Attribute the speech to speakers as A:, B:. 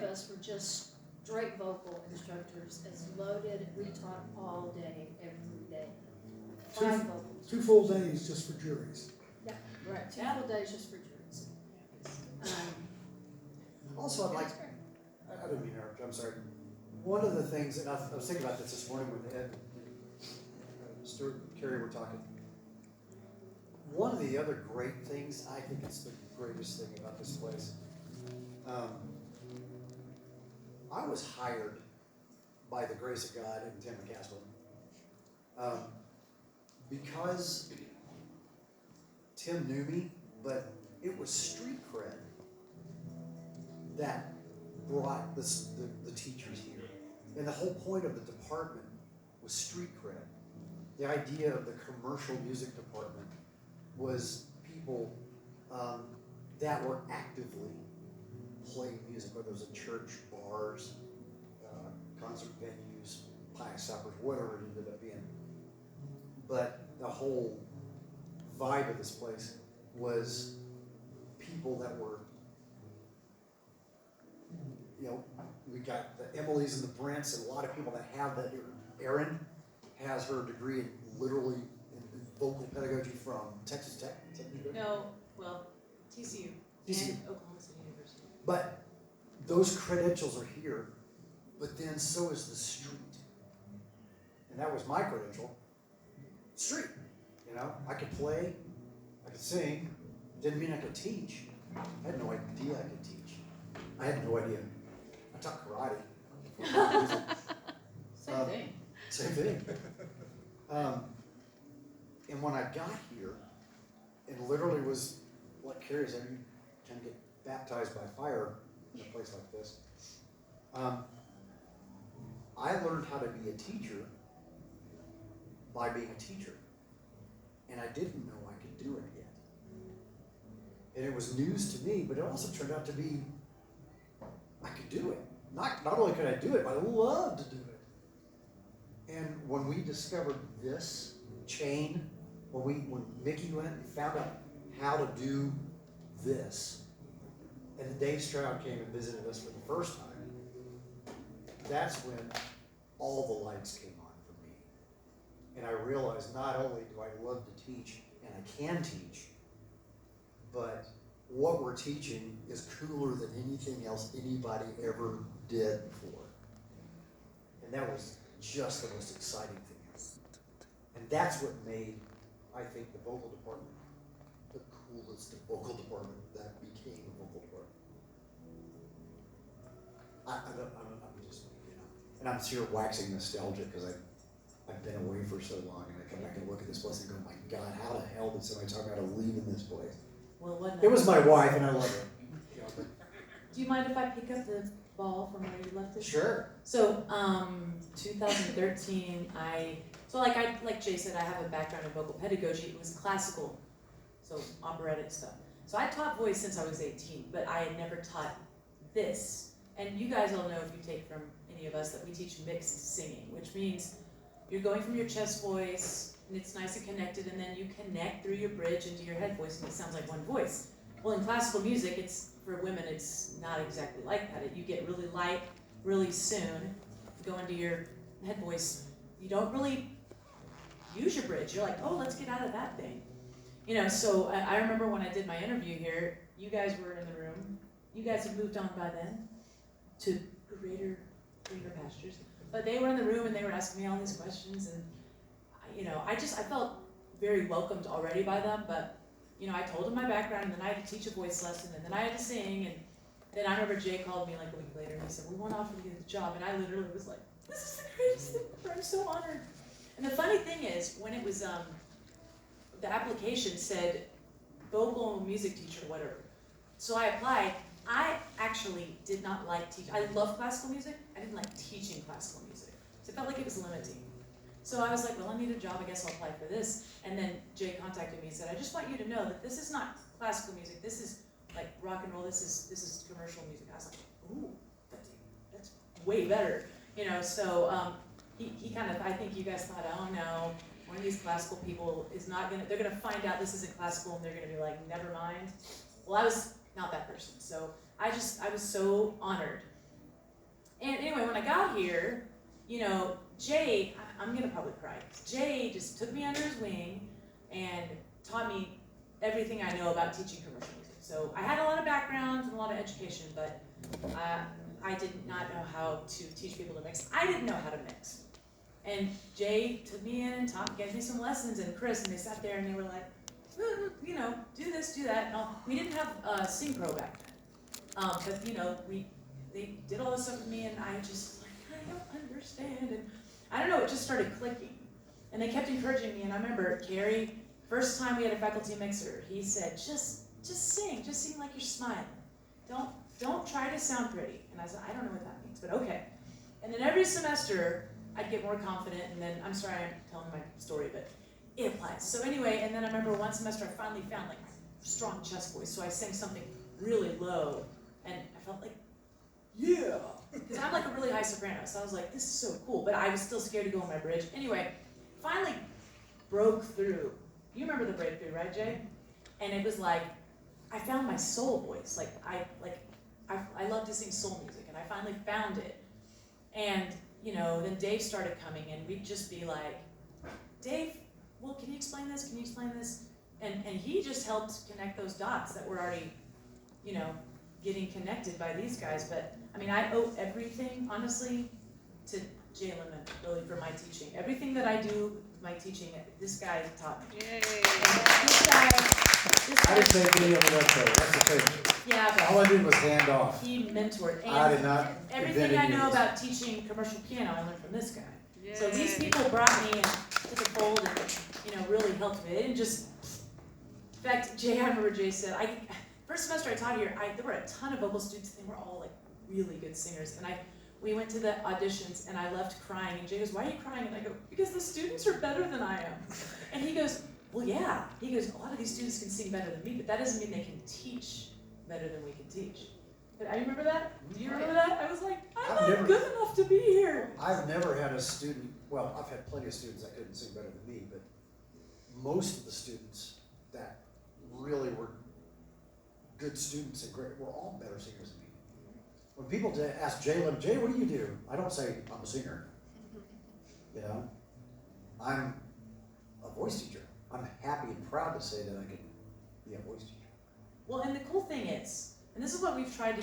A: of us were just straight vocal instructors, as loaded. We taught all day, every day. 5 vocals.
B: 2 full days just for juries.
A: Yeah, right. 2 full days just for juries.
C: Also, I didn't mean to interrupt you, I'm sorry. One of the things, and I was thinking about this morning when Ed and Stuart and Carrie were talking. One of the other great things, I think it's the greatest thing about this place, I was hired by the grace of God and Tim McCaskill because Tim knew me, but it was street cred that brought the teachers here. And the whole point of the department was street cred. The idea of the commercial music department was people that were actively playing music, whether it was at church, bars, concert venues, pie suppers, whatever it ended up being. But the whole vibe of this place was people that were, we got the Emilys and the Brents and a lot of people that have that. Erin has her degree in literally in vocal pedagogy from Texas Tech.
D: No, well, TCU. And Oklahoma State University.
C: But those credentials are here, but then so is the street. And that was my credential. Street. I could play, I could sing, didn't mean I could teach. I had no idea I could teach. I had no idea. I taught karate.
D: Same thing.
C: Same thing. And when I got here, it literally was what Carrie said, you kind of get baptized by fire in a place like this. I learned how to be a teacher by being a teacher. And I didn't know I could do it yet. And it was news to me, but it also turned out to be, I could do it. Not only could I do it, but I loved to do it. And when we discovered this chain, when Mickey went and found out how to do this, and Dave Stroud came and visited us for the first time, that's when all the lights came on for me. And I realized not only do I love to teach, and I can teach, but what we're teaching is cooler than anything else anybody ever did before. And that was just the most exciting thing ever. And that's what made, I think, the vocal department the coolest vocal department that became a vocal department. I'm just, and I'm here waxing nostalgic because I've been away for so long, and I come back and look at this place and go, my God, how the hell did somebody talk me out of leaving this place?
D: Well,
C: it was my wife, and I love her.
D: Do you mind if I pick up the ball from where you left it?
C: Sure.
D: So, 2013, like Jay said, I have a background in vocal pedagogy. It was classical, so operatic stuff. So I taught voice since I was 18, but I had never taught this. And you guys all know, if you take from any of us, that we teach mixed singing, which means you're going from your chest voice, and it's nice and connected, and then you connect through your bridge into your head voice, and it sounds like one voice. Well, in classical music, for women, it's not exactly like that. You get really light really soon, go into your head voice. You don't really use your bridge. You're like, oh, let's get out of that thing. So I remember when I did my interview here, you guys were in the room. You guys had moved on by then to greener pastures. But they were in the room and they were asking me all these questions, and I felt very welcomed already by them. But I told them my background, and then I had to teach a voice lesson, and then I had to sing, and then I remember Jay called me like a week later, and he said, we want to offer you the job, and I literally was like, this is the greatest thing ever, I'm so honored. And the funny thing is, when it was, the application said vocal music teacher, whatever. So I applied. I actually did not like teaching. I love classical music. I didn't like teaching classical music. So it felt like it was limiting. So I was like, well, I need a job. I guess I'll apply for this. And then Jay contacted me and said, I just want you to know that this is not classical music. This is like rock and roll. This is commercial music. I was like, ooh, that's way better. So he kind of, I think you guys thought, oh no, one of these classical people is not they're gonna find out this isn't classical, and they're gonna be like, never mind. Well, I was not that person. So I was so honored And anyway, when I got here, you know, Jay, I'm gonna probably cry. Jay just took me under his wing and taught me everything I know about teaching commercial music. So I had a lot of background and a lot of education, but I did not know how to teach people to mix. I didn't know how to mix. And Jay took me in and gave me some lessons, and Chris, and they sat there and they were like, you know, do this, do that. And we didn't have SynCro back then. But you know, they did all this stuff with me, and I just like, I don't understand. And I don't know, it just started clicking. And they kept encouraging me, and I remember Carrie, first time we had a faculty mixer, he said, just sing like you're smiling. Don't try to sound pretty. And I said, I don't know what that means, but okay. And then every semester, I'd get more confident, and then, I'm sorry I'm telling my story, but it applies. So anyway, and then I remember one semester I finally found like my strong chest voice, so I sang something really low, and I felt like, yeah, because I'm like a really high soprano, so I was like, this is so cool, but I was still scared to go on my bridge. Anyway, finally broke through. You remember the breakthrough, right, Jay? And it was like, I found my soul voice. I love to sing soul music, and I finally found it. And, you know, then Dave started coming, and we'd just be like, Dave, well, can you explain this? Can you explain this? And he just helped connect those dots that were already, you know, getting connected by these guys. But, I mean, I owe everything, honestly, to Jay Lemon, really, for my teaching. Everything that I do, my teaching, this guy taught me.
E: Yay.
D: This guy,
C: I didn't take any of it up there, that's the thing.
D: yeah, but
C: All I did was hand off.
D: he mentored.
C: I
D: And
C: did not
D: everything
C: invent
D: I
C: any
D: know
C: of this.
D: about teaching commercial piano, I learned from this guy.
E: Yay.
D: So these people brought me into the fold and, you know, really helped me. They didn't just, in fact, Jay, I remember Jay said, first semester I taught here, there were a ton of vocal students, and they were all like really good singers. And we went to the auditions, and I left crying, and Jay goes, why are you crying? And I go, because the students are better than I am. And he goes, well, yeah. He goes, a lot of these students can sing better than me, but that doesn't mean they can teach better than we can teach. But I remember that? Do you remember that? I was like, I'm
C: I've
D: not
C: never-
D: good enough to be here.
C: I've never had a student, well, I've had plenty of students that couldn't sing better than me, but most of the students that really were good students and great were all better singers than me. When people ask Jay, what do you do? I don't say, I'm a singer. You know? I'm a voice teacher. I'm happy and proud to say that I can be a voice teacher.
D: Well, and the cool thing is, and this is what I've tried